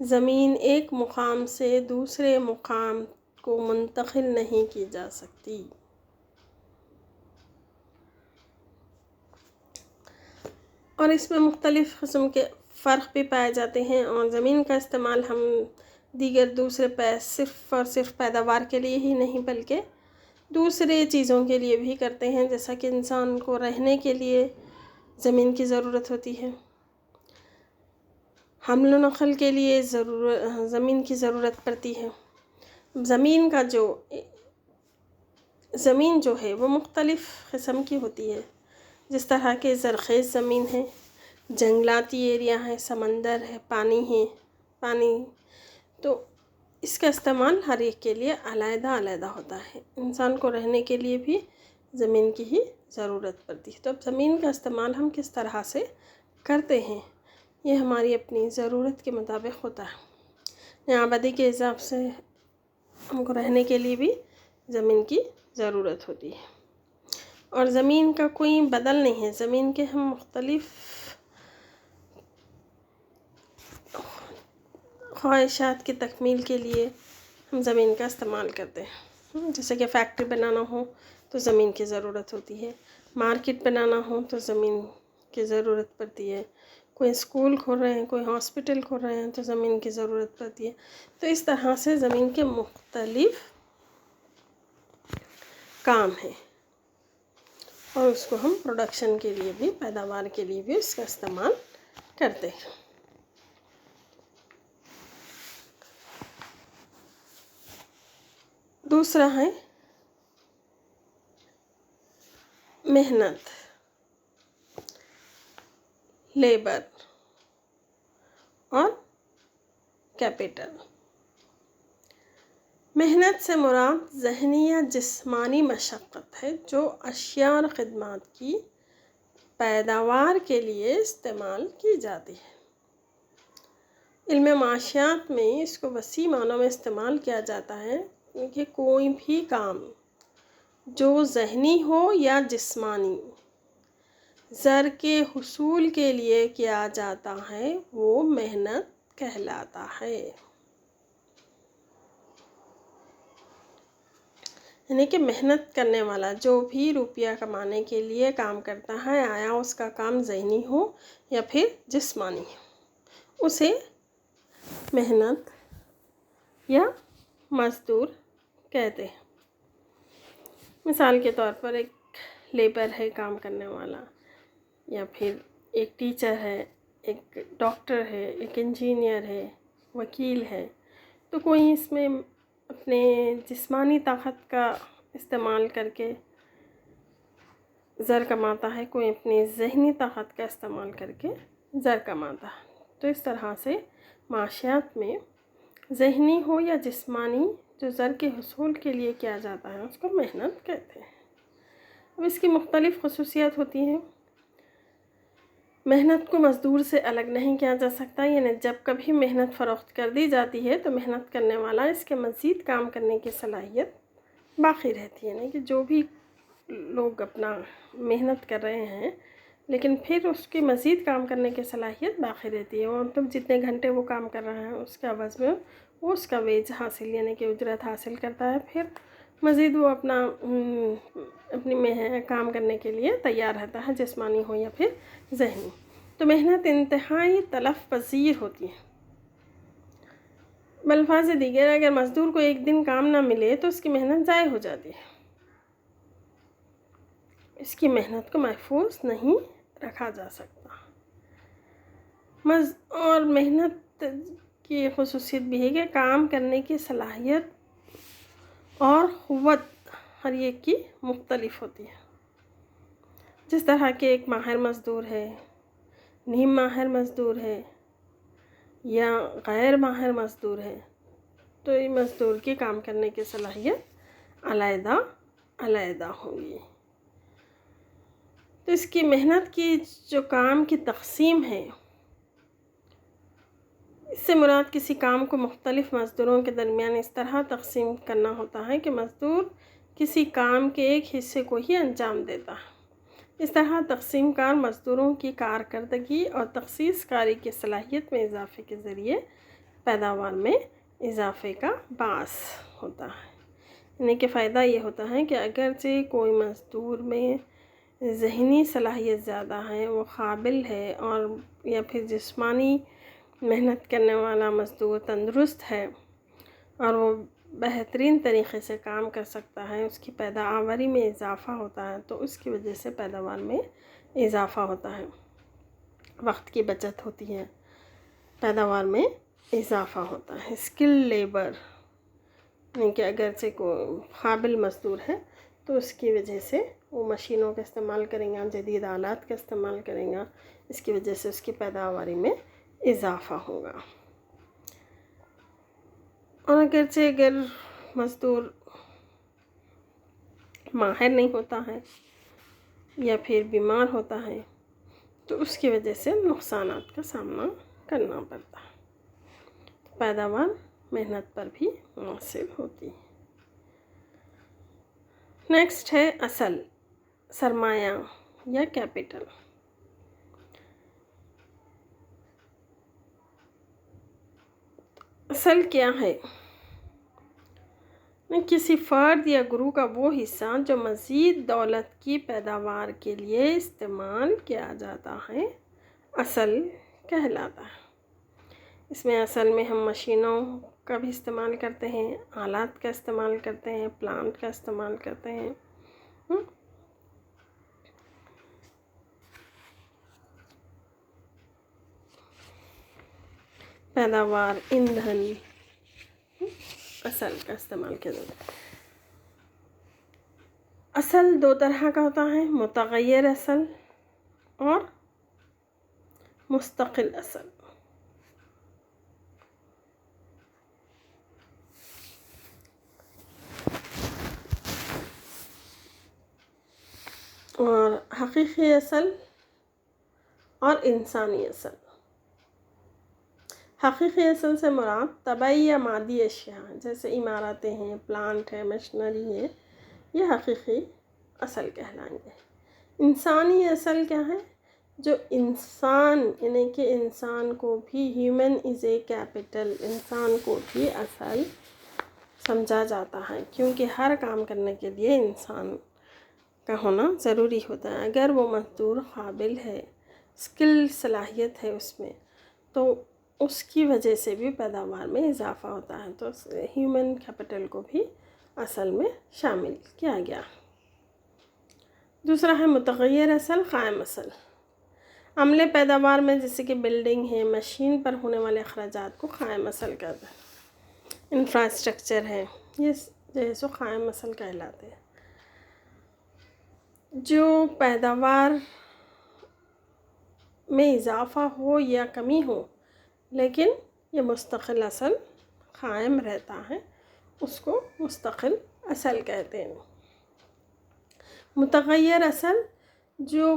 زمین ایک مقام سے دوسرے مقام کو منتقل نہیں کی جا سکتی۔ اور اس میں مختلف قسم کے فرق بھی پائے جاتے ہیں، اور زمین کا استعمال ہم دیگر دوسرے صرف اور صرف پیداوار کے لیے ہی نہیں بلکہ دوسرے چیزوں کے لیے بھی کرتے ہیں، جیسا کہ انسان کو رہنے کے لیے زمین کی ضرورت ہوتی ہے، حمل و نقل کے لیے زمین کی ضرورت پڑتی ہے۔ زمین جو ہے وہ مختلف قسم کی ہوتی ہے، جس طرح کے زرخیز زمین ہے، جنگلاتی ایریا ہے، سمندر ہے، پانی تو اس کا استعمال ہر ایک کے لیے علیحدہ علیحدہ ہوتا ہے۔ انسان کو رہنے کے لیے بھی زمین کی ہی ضرورت پڑتی ہے۔ تو اب زمین کا استعمال ہم کس طرح سے کرتے ہیں، یہ ہماری اپنی ضرورت کے مطابق ہوتا ہے۔ یہاں آبادی کے حساب سے ہم کو رہنے کے لیے بھی زمین کی ضرورت ہوتی ہے، اور زمین کا کوئی بدل نہیں ہے۔ زمین کے ہم مختلف خواہشات کی تکمیل کے لیے ہم زمین کا استعمال کرتے ہیں، جیسے کہ فیکٹری بنانا ہو تو زمین کی ضرورت ہوتی ہے، مارکیٹ بنانا ہو تو زمین کی ضرورت پڑتی ہے، کوئی اسکول کھول رہے ہیں، کوئی ہاسپٹل کھول رہے ہیں تو زمین کی ضرورت پڑتی ہے۔ تو اس طرح سے زمین کے مختلف کام ہیں، اور اس کو ہم پروڈکشن کے لیے بھی، پیداوار کے لیے بھی اس کا استعمال کرتے ہیں۔ دوسرا ہے محنت، لیبر اور کیپٹل۔ محنت سے مراد ذہنی یا جسمانی مشقت ہے جو اشیاء اور خدمات کی پیداوار کے لیے استعمال کی جاتی ہے۔ علم معاشیات میں اس کو وسیع معنوں میں استعمال کیا جاتا ہے کہ کوئی بھی کام جو ذہنی ہو یا جسمانی زر کے حصول کے لیے کیا جاتا ہے وہ محنت کہلاتا ہے۔ یعنی کہ محنت کرنے والا جو بھی روپیہ کمانے کے لیے کام کرتا ہے، آیا اس کا کام ذہنی ہو یا پھر جسمانی ہو، اسے محنت یا مزدور کہتے ہیں۔ مثال کے طور پر ایک لیبر ہے، کام کرنے والا، یا پھر ایک ٹیچر ہے، ایک ڈاکٹر ہے، ایک انجینئر ہے، وکیل ہے، تو کوئی اس میں اپنے جسمانی طاقت کا استعمال کر کے زر کماتا ہے، کوئی اپنی ذہنی طاقت کا استعمال کر کے زر کماتا ہے۔ تو اس طرح سے معاشیات میں ذہنی ہو یا جسمانی جو زر کے حصول کے لیے کیا جاتا ہے اس کو محنت کہتے ہیں۔ اب اس کی مختلف خصوصیات ہوتی ہیں۔ محنت کو مزدور سے الگ نہیں کیا جا سکتا، یعنی جب کبھی محنت فروخت کر دی جاتی ہے تو محنت کرنے والا اس کے مزید کام کرنے کی صلاحیت باقی رہتی ہے، یعنی کہ جو بھی لوگ اپنا محنت کر رہے ہیں لیکن پھر اس کی مزید کام کرنے کی صلاحیت باقی رہتی ہے، اور تم جتنے گھنٹے وہ کام کر رہا ہے اس کے عوض میں وہ اس کا ویج حاصل یعنی کہ اجرت حاصل کرتا ہے، پھر مزید وہ اپنی کام کرنے کے لیے تیار رہتا ہے، جسمانی ہو یا پھر ذہنی۔ تو محنت انتہائی تلف پذیر ہوتی ہے۔ بالفاظ دیگر اگر مزدور کو ایک دن کام نہ ملے تو اس کی محنت ضائع ہو جاتی ہے، اس کی محنت کو محفوظ نہیں رکھا جا سکتا۔ اور محنت کی خصوصیت بھی ہے کہ کام کرنے کی صلاحیت اور قوت ہر ایک کی مختلف ہوتی ہے۔ جس طرح کہ ایک ماہر مزدور ہے، نیم ماہر مزدور ہے یا غیر ماہر مزدور ہے، تو یہ مزدور کی کام کرنے کی صلاحیت علیحدہ علیحدہ ہوگی۔ تو اس کی محنت کی جو کام کی تقسیم ہے، اس سے مراد کسی کام کو مختلف مزدوروں کے درمیان اس طرح تقسیم کرنا ہوتا ہے کہ مزدور کسی کام کے ایک حصے کو ہی انجام دیتا ہے۔ اس طرح تقسیم کار مزدوروں کی کارکردگی اور تخصیص کاری کی صلاحیت میں اضافے کے ذریعے پیداوار میں اضافے کا باعث ہوتا ہے۔ یعنی کہ فائدہ یہ ہوتا ہے کہ اگرچہ کوئی مزدور میں ذہنی صلاحیت زیادہ ہے، وہ قابل ہے، اور یا پھر جسمانی محنت کرنے والا مزدور تندرست ہے اور وہ بہترین طریقے سے کام کر سکتا ہے، اس کی پیداواری میں اضافہ ہوتا ہے، تو اس کی وجہ سے پیداوار میں اضافہ ہوتا ہے، وقت کی بچت ہوتی ہے، پیداوار میں اضافہ ہوتا ہے۔ اسکل لیبر، یعنی کہ اگرچہ کوئی قابل مزدور ہے تو اس کی وجہ سے وہ مشینوں کا استعمال کریں گا، جدید آلات کا استعمال کریں گا، اس کی وجہ سے اس کی پیداواری میں اضافہ ہوگا۔ اور اگرچہ اگر مزدور ماہر نہیں ہوتا ہے یا پھر بیمار ہوتا ہے تو اس کی وجہ سے نقصانات کا سامنا کرنا پڑتا ہے، پیداوار محنت پر بھی منحصر ہوتی ہے۔ نیکسٹ ہے اصل، سرمایہ یا کیپٹل۔ اصل کیا ہے؟ کسی فرد یا گروہ کا وہ حصہ جو مزید دولت کی پیداوار کے لیے استعمال کیا جاتا ہے، اصل کہلاتا ہے۔ اس میں اصل میں ہم مشینوں کا بھی استعمال کرتے ہیں، آلات کا استعمال کرتے ہیں، پلانٹ کا استعمال کرتے ہیں۔ پیداوار، ایندھن، اصل کا استعمال کیا جاتا ہے۔ اصل دو طرح کا ہوتا ہے، متغیر اصل اور مستقل اصل۔ اور حقیقی اصل اور انسانی اصل۔ حقیقی اصل سے مراد طبعی یا مادی اشیاء جیسے عمارتیں ہیں، پلانٹ ہے، مشینری ہے، یہ حقیقی اصل کہلائیں گے۔ انسانی اصل کیا ہے؟ جو انسان، یعنی کہ انسان کو بھی، ہیومن از اے کیپٹل، انسان کو بھی اصل سمجھا جاتا ہے، کیونکہ ہر کام کرنے کے لیے انسان کا ہونا ضروری ہوتا ہے۔ اگر وہ مزدور قابل ہے، اسکل صلاحیت ہے اس میں، تو اس کی وجہ سے بھی پیداوار میں اضافہ ہوتا ہے، تو ہیومن کیپٹل کو بھی اصل میں شامل کیا گیا۔ دوسرا ہے متغیر اصل، قائم اصل۔ عملے پیداوار میں جیسے کہ بلڈنگ ہے، مشین پر ہونے والے اخراجات کو قائم اصل کہتے ہیں۔ انفراسٹرکچر ہے، یہ جو ہے سو قائم اصل کہلاتے ہیں۔ جو پیداوار میں اضافہ ہو یا کمی ہو لیکن یہ مستقل اصل قائم رہتا ہے، اس کو مستقل اصل کہتے ہیں۔ متغیر اصل، جو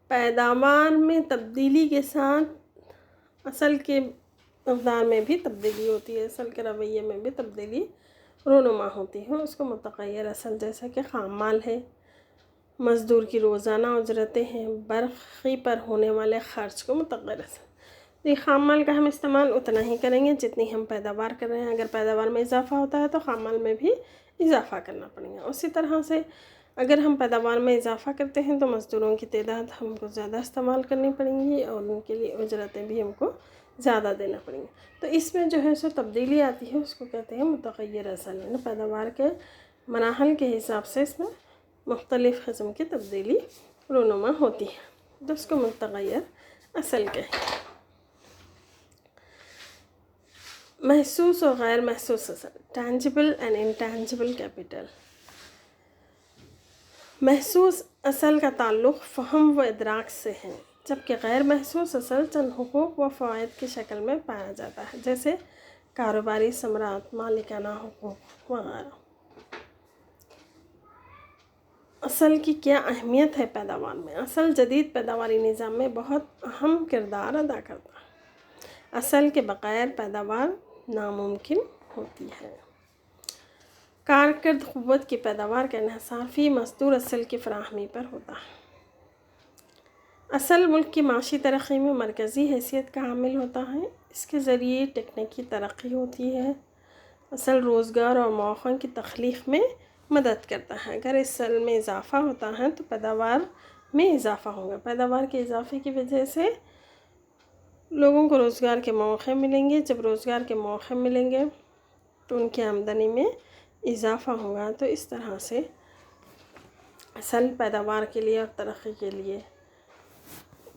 پیداوار میں تبدیلی کے ساتھ اصل کے مقدار میں بھی تبدیلی ہوتی ہے، اصل کے رویے میں بھی تبدیلی رونما ہوتی ہے، اس کو متغیر اصل، جیسا کہ خام مال ہے، مزدور کی روزانہ اجرتیں ہیں، برقی پر ہونے والے خرچ کو متغیر اصل۔ یہ خام مال کا ہم استعمال اتنا ہی کریں گے جتنی ہم پیداوار کر رہے ہیں، اگر پیداوار میں اضافہ ہوتا ہے تو خام مال میں بھی اضافہ کرنا پڑے گا۔ اسی طرح سے اگر ہم پیداوار میں اضافہ کرتے ہیں تو مزدوروں کی تعداد ہم کو زیادہ استعمال کرنی پڑیں گی اور ان کے لیے اجرتیں بھی ہم کو زیادہ دینا پڑیں گی، تو اس میں جو ہے سو تبدیلی آتی ہے، اس کو کہتے ہیں متغیر اصل۔ پیداوار کے مراحل کے حساب سے اس میں مختلف قسم کی تبدیلی رونما ہوتی ہے، تو اس کو متغیر اصل کہیں۔ محسوس اور غیر محسوس اصل، ٹینجیبل اینڈ انٹینجیبل کیپٹل۔ محسوس اصل کا تعلق فہم و ادراک سے ہے، جبکہ غیر محسوس اصل چند حقوق و فوائد کی شکل میں پایا جاتا ہے، جیسے کاروباری ثمرات، مالکانہ حقوق وغیرہ۔ اصل کی کیا اہمیت ہے پیداوار میں؟ اصل جدید پیداواری نظام میں بہت اہم کردار ادا کرتا ہے۔ اصل کے بغیر پیداوار ناممکن ہوتی ہے۔ کارکرد قوت کی پیداوار کا انحصار فی مزدور اصل کی فراہمی پر ہوتا ہے۔ اصل ملک کی معاشی ترقی میں مرکزی حیثیت کا حامل ہوتا ہے. اس کے ذریعے تکنیکی ترقی ہوتی ہے. اصل روزگار اور مواقع کی تخلیق میں مدد کرتا ہے. اگر اصل میں اضافہ ہوتا ہے تو پیداوار میں اضافہ ہوگا. پیداوار کے اضافے کی وجہ سے لوگوں کو روزگار کے مواقع ملیں گے. جب روزگار کے مواقع ملیں گے تو ان کی آمدنی میں اضافہ ہوگا. تو اس طرح سے اصل پیداوار کے لیے اور ترقی کے لیے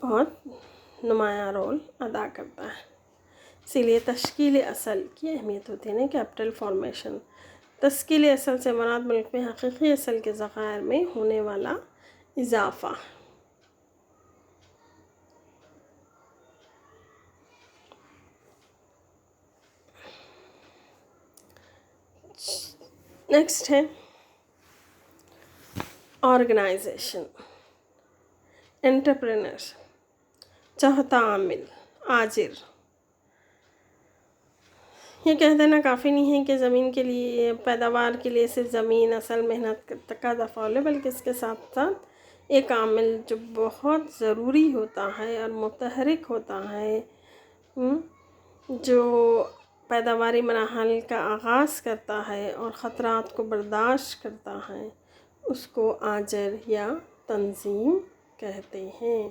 بہت نمایاں رول ادا کرتا ہے. اسی لیے تشکیل اصل کی اہمیت ہوتی ہے. Capital formation. تشکیل اصل سے مراد ملک میں حقیقی اصل کے ذخائر میں ہونے والا اضافہ. نیکسٹ ہے آرگنائزیشن. انٹرپرینر. چوتھا عامل آجر. یہ کہہ دینا کافی نہیں ہے کہ زمین کے لیے پیداوار کے لیے صرف زمین اصل محنت کا تفاعل ہے، بلکہ اس کے ساتھ ساتھ ایک عامل جو بہت ضروری ہوتا ہے اور متحرک ہوتا ہے، جو پیداواری مراحل کا آغاز کرتا ہے اور خطرات کو برداشت کرتا ہے، اس کو آجر یا تنظیم کہتے ہیں.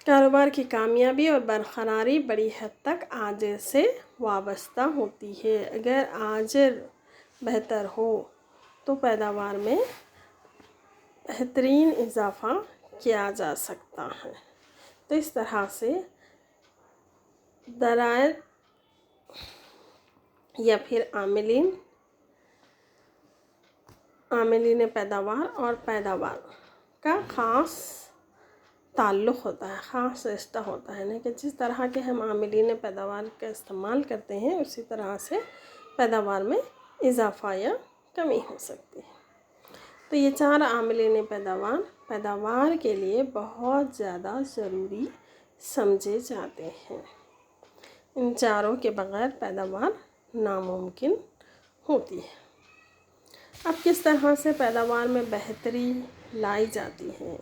کاروبار کی کامیابی اور برقراری بڑی حد تک آجر سے وابستہ ہوتی ہے. اگر آجر بہتر ہو تو پیداوار میں بہترین اضافہ کیا جا سکتا ہے. تو اس طرح سے ذرائع یا پھر عاملین پیداوار اور پیداوار کا خاص تعلق ہوتا ہے، خاص رشتہ ہوتا ہے کہ جس طرح کے ہم عاملین پیداوار کا استعمال کرتے ہیں اسی طرح سے پیداوار میں اضافہ یا کمی ہو سکتی ہے. تو یہ 4 عاملین پیداوار کے لیے بہت زیادہ ضروری سمجھے جاتے ہیں. ان چاروں کے بغیر پیداوار ناممکن ہوتی ہے. اب کس طرح سے پیداوار میں بہتری لائی جاتی ہے؟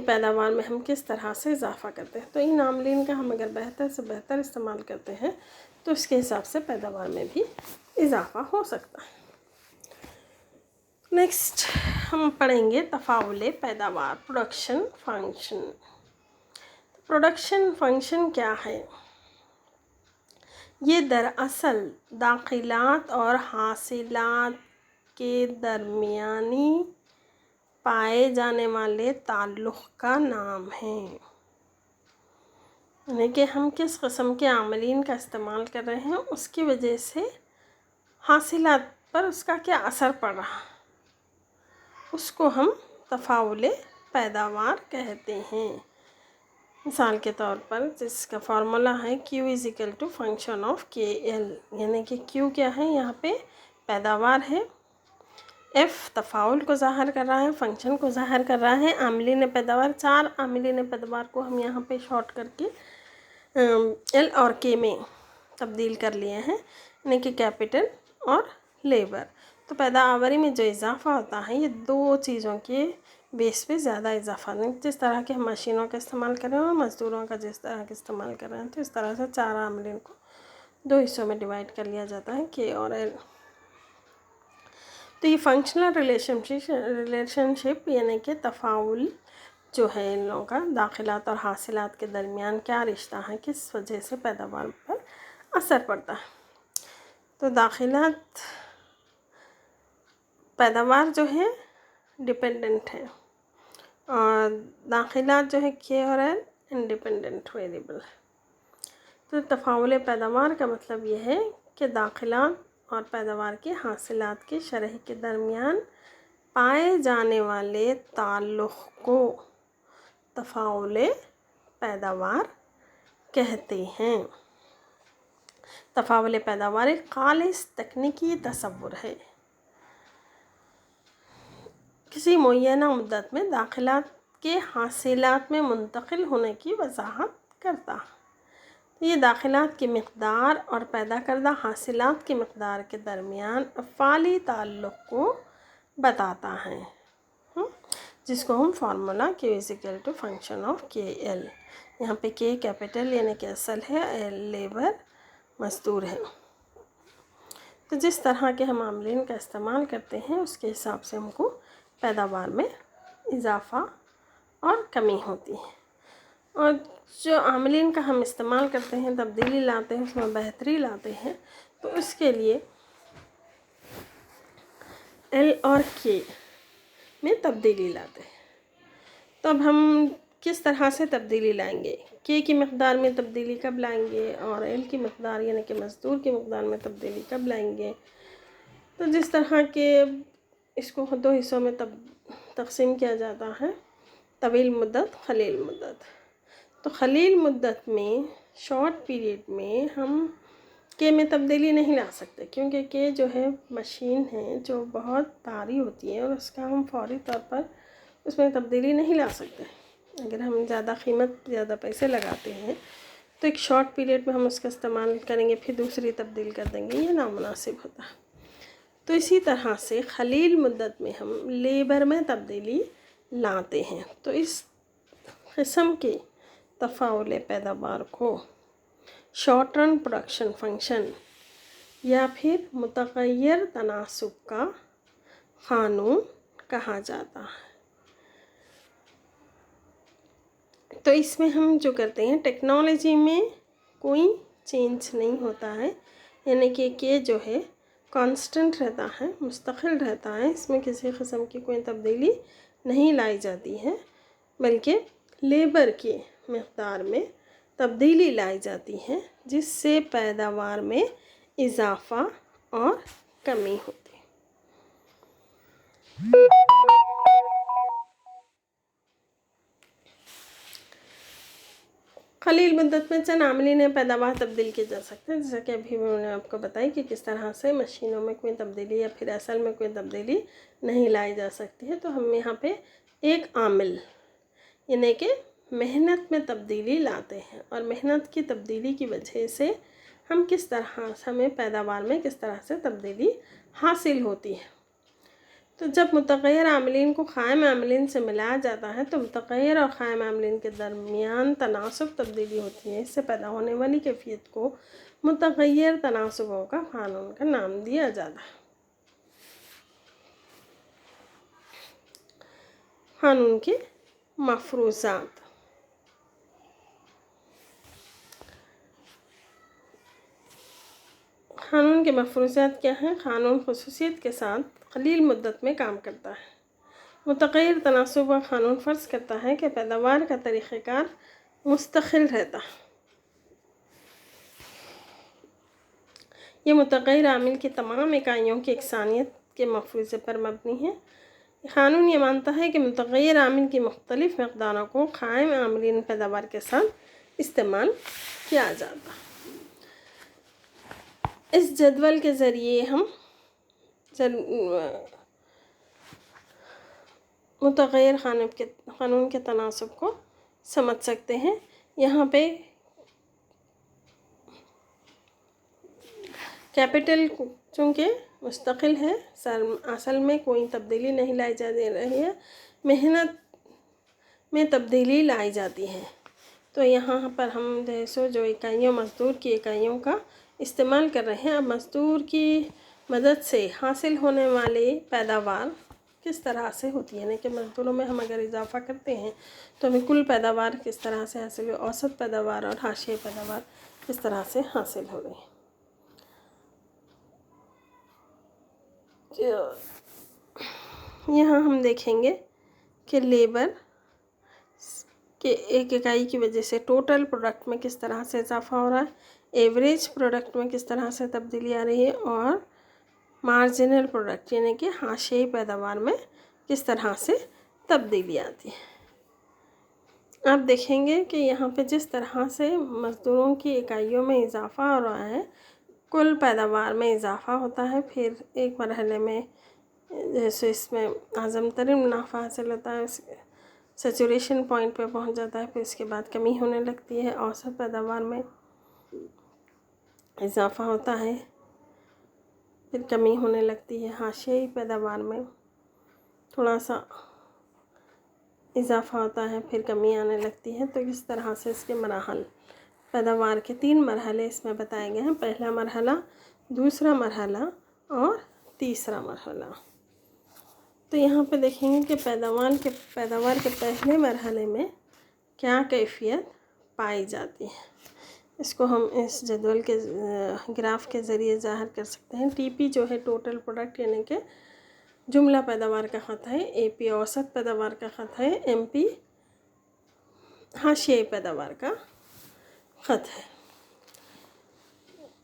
پیداوار میں ہم کس طرح سے اضافہ کرتے ہیں؟ تو ان عاملین کا ہم اگر بہتر سے بہتر استعمال کرتے ہیں تو اس کے حساب سے پیداوار میں بھی اضافہ ہو سکتا ہے. نیکسٹ ہم پڑھیں گے تفاعل پیداوار. Production function. پروڈکشن فنکشن کیا ہے؟ یہ دراصل داخلات اور حاصلات کے درمیانی پائے جانے والے تعلق کا نام ہے. یعنی کہ ہم کس قسم کے عاملین کا استعمال کر رہے ہیں اس کی وجہ سے حاصلات پر اس کا کیا اثر پڑ رہا ہے، اس کو ہم تفاعل پیداوار کہتے ہیں. مثال کے طور پر جس کا فارمولا ہے Q = فنکشن آف KL. یعنی کہ Q کیا ہے؟ یہاں پہ پیداوار ہے. F تفاعل کو ظاہر کر رہا ہے، فنکشن کو ظاہر کر رہا ہے. عاملین پیداوار 4 عاملین پیداوار کو ہم یہاں پہ شارٹ کر کے L اور K میں تبدیل کر لیے ہیں، یعنی کہ کیپٹل اور لیبر. تو پیداواری میں جو اضافہ ہوتا ہے یہ 2 چیزوں کے بیس پہ زیادہ اضافہ نہیں. جس طرح کے ہم مشینوں کا استعمال کر رہے ہیں اور مزدوروں کا جس طرح کے استعمال کر رہے ہیں، تو اس طرح سے 4 عاملین کو 2 حصوں میں ڈیوائڈ کر لیا جاتا ہے، K اور L. تو یہ فنکشنل ریلیشن شپ یعنی کہ تفاعل جو ہے ان لوگوں کا داخلات اور حاصلات کے درمیان کیا رشتہ ہے، کس وجہ سے پیداوار پر اثر پڑتا ہے. تو داخلات پیداوار جو ہے ڈیپینڈنٹ ہے اور داخلات جو ہے K اور L انڈیپینڈنٹ ویریبل. تو تفاعل پیداوار کا مطلب یہ ہے کہ داخلات اور پیداوار کے حاصلات کی شرح کے درمیان پائے جانے والے تعلق کو تفاعل پیداوار کہتے ہیں. تفاعل پیداوار ایک خالص تکنیکی تصور ہے. کسی معینہ مدت میں داخلات کے حاصلات میں منتقل ہونے کی وضاحت کرتا ہے. یہ داخلات کی مقدار اور پیدا کردہ حاصلات کی مقدار کے درمیان افعالی تعلق کو بتاتا ہے، جس کو ہم formula Q = function of KL. یہاں پہ K کیپٹل یعنی کہ اصل ہے، L لیبر مزدور ہے. تو جس طرح کے ہم عاملین کا استعمال کرتے ہیں اس کے حساب سے ہم کو پیداوار میں اضافہ اور کمی ہوتی ہے. اور جو عاملین کا ہم استعمال کرتے ہیں، تبدیلی لاتے ہیں، اس میں بہتری لاتے ہیں، تو اس کے لیے L اور K میں تبدیلی لاتے ہیں. تو اب ہم کس طرح سے تبدیلی لائیں گے؟ K کی مقدار میں تبدیلی کب لائیں گے اور L کی مقدار یعنی کہ مزدور کی مقدار میں تبدیلی کب لائیں گے؟ تو جس طرح کے اس کو 2 حصوں میں تقسیم کیا جاتا ہے، طویل مدت، قلیل مدت. تو قلیل مدت میں، شارٹ پیریڈ میں ہم K میں تبدیلی نہیں لا سکتے، کیونکہ K جو ہے مشین ہے جو بہت بھاری ہوتی ہے اور اس کا ہم فوری طور پر اس میں تبدیلی نہیں لا سکتے. اگر ہم زیادہ قیمت، زیادہ پیسے لگاتے ہیں تو ایک شارٹ پیریڈ میں ہم اس کا استعمال کریں گے، پھر دوسری تبدیل کر دیں گے، یہ نامناسب ہوتا ہے. تو اسی طرح سے قلیل مدت میں ہم لیبر میں تبدیلی لاتے ہیں. تو اس قسم کے تفاعل پیداوار کو شارٹ رن پروڈکشن فنکشن یا پھر متغیر تناسب کا قانون کہا جاتا ہے. تو اس میں ہم جو کرتے ہیں، ٹیکنالوجی میں کوئی چینج نہیں ہوتا ہے، یعنی کہ جو ہے کانسٹنٹ رہتا ہے، مستقل رہتا ہے، اس میں کسی قسم کی کوئی تبدیلی نہیں لائی جاتی ہے، بلکہ لیبر کی مقدار میں تبدیلی لائی جاتی ہے، جس سے پیداوار میں اضافہ اور کمی ہوتی ہے. قلیل مدت میں چند عاملین پیداوار تبدیل کی جا سکتے ہیں، جیسا کہ ابھی میں نے آپ کو بتائی کہ کس طرح سے مشینوں میں کوئی تبدیلی یا پھر اصل میں کوئی تبدیلی نہیں لائی جا سکتی ہے. تو ہم یہاں پہ ایک عامل یعنی کہ محنت میں تبدیلی لاتے ہیں، اور محنت کی تبدیلی کی وجہ سے ہم کس طرح ہمیں پیداوار میں کس طرح سے تبدیلی حاصل ہوتی ہے. تو جب متغیر عاملین کو قائم عاملین سے ملایا جاتا ہے تو متغیر اور قائم عاملین کے درمیان تناسب تبدیلی ہوتی ہے. اس سے پیدا ہونے والی کیفیت کو متغیر تناسبوں کا قانون کا نام دیا جاتا ہے. قانون کے مفروضات. قانون کے مفروضات کیا ہیں؟ قانون خصوصیت کے ساتھ قلیل مدت میں کام کرتا ہے. متغیر تناسب کا قانون فرض کرتا ہے کہ پیداوار کا طریقہ کار مستقل رہتا ہے. یہ متغیر عامل کی تمام اکائیوں کی یکسانیت کے مفروضے پر مبنی ہے. قانون یہ مانتا ہے کہ متغیر عامل کی مختلف مقداروں کو قائم عاملین پیداوار کے ساتھ استعمال کیا جاتا ہے. اس جدول کے ذریعے ہم متغیر قانون کے تناسب کو سمجھ سکتے ہیں. یہاں پہ کیپٹل چونکہ مستقل ہے، اصل میں کوئی تبدیلی نہیں لائی جا رہی ہے، محنت میں تبدیلی لائی جاتی ہے. تو یہاں پر ہم جو اکائیوں، مزدور کی اکائیوں کا استعمال کر رہے ہیں. اب مزدور کی مدد سے حاصل ہونے والی پیداوار کس طرح سے ہوتی ہے، یعنی کہ مزدوروں میں ہم اگر اضافہ کرتے ہیں تو ہمیں کل پیداوار کس طرح سے حاصل ہو، اوسط پیداوار اور حاشیہ پیداوار کس طرح سے حاصل ہو رہی ہے. یہاں ہم دیکھیں گے کہ لیبر کہ ایک اکائی کی وجہ سے ٹوٹل پروڈکٹ میں کس طرح سے اضافہ ہو رہا ہے، ایوریج پروڈکٹ میں کس طرح سے تبدیلی آ رہی ہے، اور مارجنل پروڈکٹ یعنی کہ حاشیئی پیداوار میں کس طرح سے تبدیلی آتی ہے. آپ دیکھیں گے کہ یہاں پہ جس طرح سے مزدوروں کی اکائیوں میں اضافہ ہو رہا ہے، کل پیداوار میں اضافہ ہوتا ہے. پھر ایک مرحلے میں جیسے اس میں اعظم ترین منافع حاصل ہوتا ہے، سیچوریشن پوائنٹ پہ پہنچ جاتا ہے، پھر اس کے بعد کمی ہونے لگتی ہے، اوسط پیداوار میں اضافہ ہوتا ہے، پھر کمی ہونے لگتی ہے، حاشیئی پیداوار میں تھوڑا سا اضافہ ہوتا ہے پھر کمی آنے لگتی ہے. تو اس طرح سے اس کے مراحل، پیداوار کے 3 مرحلے اس میں بتائے گئے ہیں. پہلا مرحلہ، دوسرا مرحلہ اور تیسرا مرحلہ. تو یہاں پہ دیکھیں گے کہ پیداوار کے پہلے مرحلے میں کیا کیفیت پائی جاتی ہے. اس کو ہم اس جدول کے گراف کے ذریعے ظاہر کر سکتے ہیں. ٹی پی جو ہے ٹوٹل پروڈکٹ یعنی کہ جملہ پیداوار کا خط ہے. اے پی اوسط پیداوار کا خط ہے. ایم پی حاشیائی پیداوار کا خط ہے.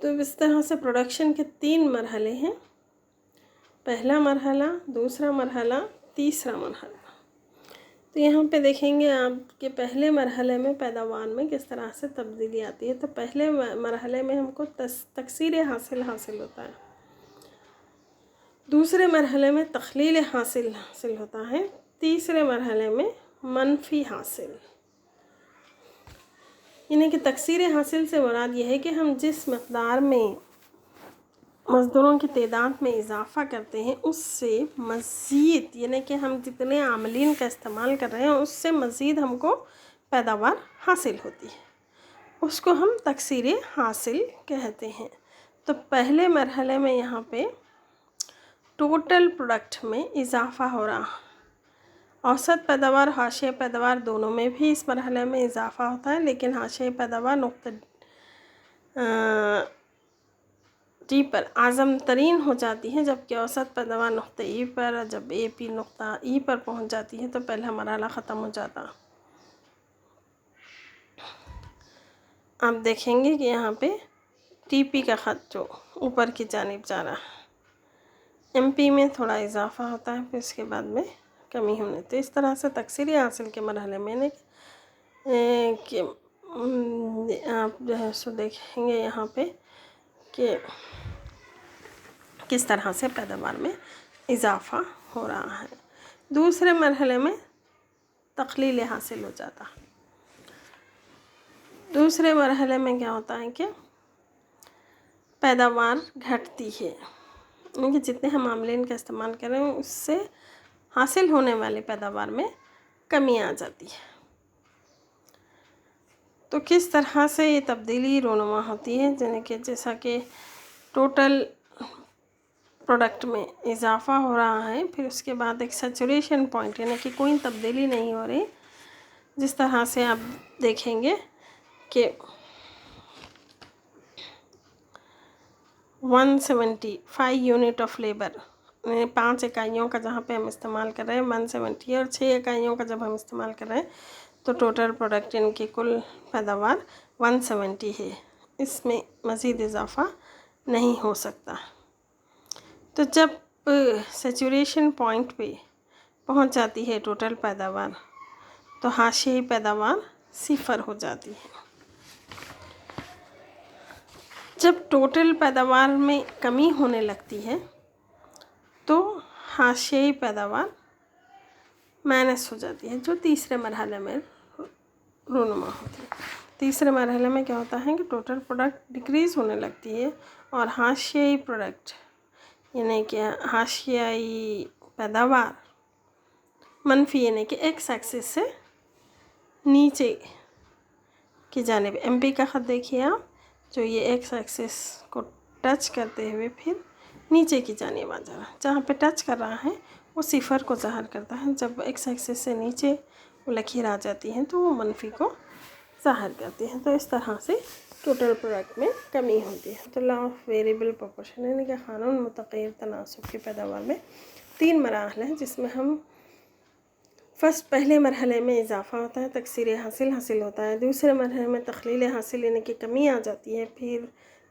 تو اس طرح سے پروڈکشن کے 3 مرحلے ہیں. پہلا مرحلہ، دوسرا مرحلہ، تیسرا مرحلہ. تو یہاں پہ دیکھیں گے آپ کہ پہلے مرحلے میں پیداوار میں کس طرح سے تبدیلی آتی ہے. تو پہلے مرحلے میں ہم کو تکثیر حاصل ہوتا ہے. دوسرے مرحلے میں تخلیل حاصل ہوتا ہے. تیسرے مرحلے میں منفی حاصل. یعنی کہ تکثیر حاصل سے مراد یہ ہے کہ ہم جس مقدار میں مزدوروں کی تعداد میں اضافہ کرتے ہیں اس سے مزید، یعنی کہ ہم جتنے عاملین کا استعمال کر رہے ہیں اس سے مزید ہم کو پیداوار حاصل ہوتی ہے. اس کو ہم تکثیر حاصل کہتے ہیں. تو پہلے مرحلے میں یہاں پہ ٹوٹل پروڈکٹ میں اضافہ ہو رہا. اوسط پیداوار، حاشیائی پیداوار دونوں میں بھی اس مرحلے میں اضافہ ہوتا ہے، لیکن حاشیائی پیداوار نقطہ ڈی پر اعظم ترین ہو جاتی ہے، جبکہ اوسط پیداوار نقطہ ای پر، جب اے پی نقطہ ای پر پہنچ جاتی ہے تو پہلا مرحلہ ختم ہو جاتا. آپ دیکھیں گے کہ یہاں پہ ٹی پی کا خط جو اوپر کی جانب جا رہا ہے، ایم پی میں تھوڑا اضافہ ہوتا ہے پھر اس کے بعد میں کمی ہونے. تو اس طرح سے تکثیری حاصل کے مرحلے میں کہ آپ جو ہے سو دیکھیں گے یہاں پہ کہ کس طرح سے پیداوار میں اضافہ ہو رہا ہے. دوسرے مرحلے میں تخلیل حاصل ہو جاتا. دوسرے مرحلے میں کیا ہوتا ہے کہ پیداوار گھٹتی ہے، یعنی کہ جتنے ہم عاملین کا استعمال کر رہے ہیں اس سے حاصل ہونے والی پیداوار میں کمی آ جاتی ہے. تو کس طرح سے یہ تبدیلی رونما ہوتی ہے، یعنی کہ جیسا کہ ٹوٹل پروڈکٹ میں اضافہ ہو رہا ہے، پھر اس کے بعد ایک سیچوریشن پوائنٹ یعنی کہ کوئی تبدیلی نہیں ہو رہی. جس طرح سے آپ دیکھیں گے کہ 175 یونٹ آف لیبر، 5 اکائیوں کا جہاں پہ ہم استعمال کر رہے ہیں 170، اور 6 اکائیوں کا جب ہم استعمال کر رہے ہیں تو ٹوٹل پروڈکٹ ان کی کل پیداوار 170 ہے. اس میں مزید اضافہ نہیں ہو سکتا. تو جب سیچوریشن پوائنٹ پہ پہنچ جاتی ہے ٹوٹل پیداوار تو حاشیائی پیداوار 0 ہو جاتی ہے. جب ٹوٹل پیداوار میں کمی ہونے لگتی ہے تو حاشیائی پیداوار مائنس ہو جاتی ہے، جو تیسرے مرحلے میں رونما ہوتی ہے. تیسرے مرحلے میں کیا ہوتا ہے کہ ٹوٹل پروڈکٹ ڈکریز ہونے لگتی ہے اور حاشیائی پروڈکٹ یعنی کہ حاشیائی پیداوار منفی یعنی کہ ایکس ایکسس سے نیچے کی جانب، ایم پی کا خط دیکھیے آپ، جو یہ ایکس ایکسس کو ٹچ کرتے ہوئے پھر نیچے کی جانب آ جا رہا ہے. جہاں پہ ٹچ کر رہا ہے وہ 0 کو ظاہر کرتا ہے. جب ایکس ایکسس سے نیچے وہ لکیر آ جاتی ہے تو وہ منفی کو ظاہر کرتی ہے. تو اس طرح سے ٹوٹل پروڈکٹ میں کمی ہوتی ہے. تو لا آف ویریبل پروپورشن یعنی کہ قانون متغیر تناسب کی پیداوار میں 3 مراحل ہیں، جس میں ہم پہلے مرحلے میں اضافہ ہوتا ہے، تکثیر حاصل ہوتا ہے. دوسرے مرحلے میں تخلیل حاصل یعنی کہ کمی آ جاتی ہے. پھر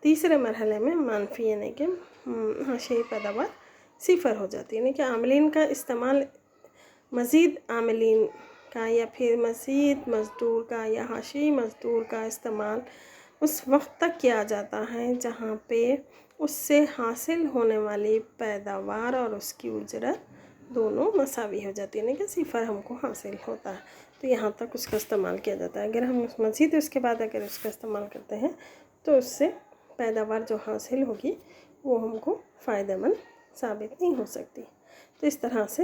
تیسرے مرحلے میں منفی یعنی کہ حاشیائی پیداوار 0 ہو جاتی ہے. یعنی کہ عاملین کا استعمال مزید عاملین کا یا پھر مزید مزدور کا یا حاشیائی مزدور کا استعمال اس وقت تک کیا جاتا ہے جہاں پہ اس سے حاصل ہونے والی پیداوار اور اس کی اجرت دونوں مساوی ہو جاتی ہے، یعنی کہ 0 ہم کو حاصل ہوتا ہے. تو یہاں تک اس کا استعمال کیا جاتا ہے. اگر ہم مزید اس کے بعد اگر اس کا استعمال کرتے ہیں تو اس سے پیداوار جو حاصل ہوگی وہ ہم کو فائدہ مند ثابت نہیں ہو سکتی. تو اس طرح سے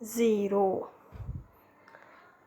0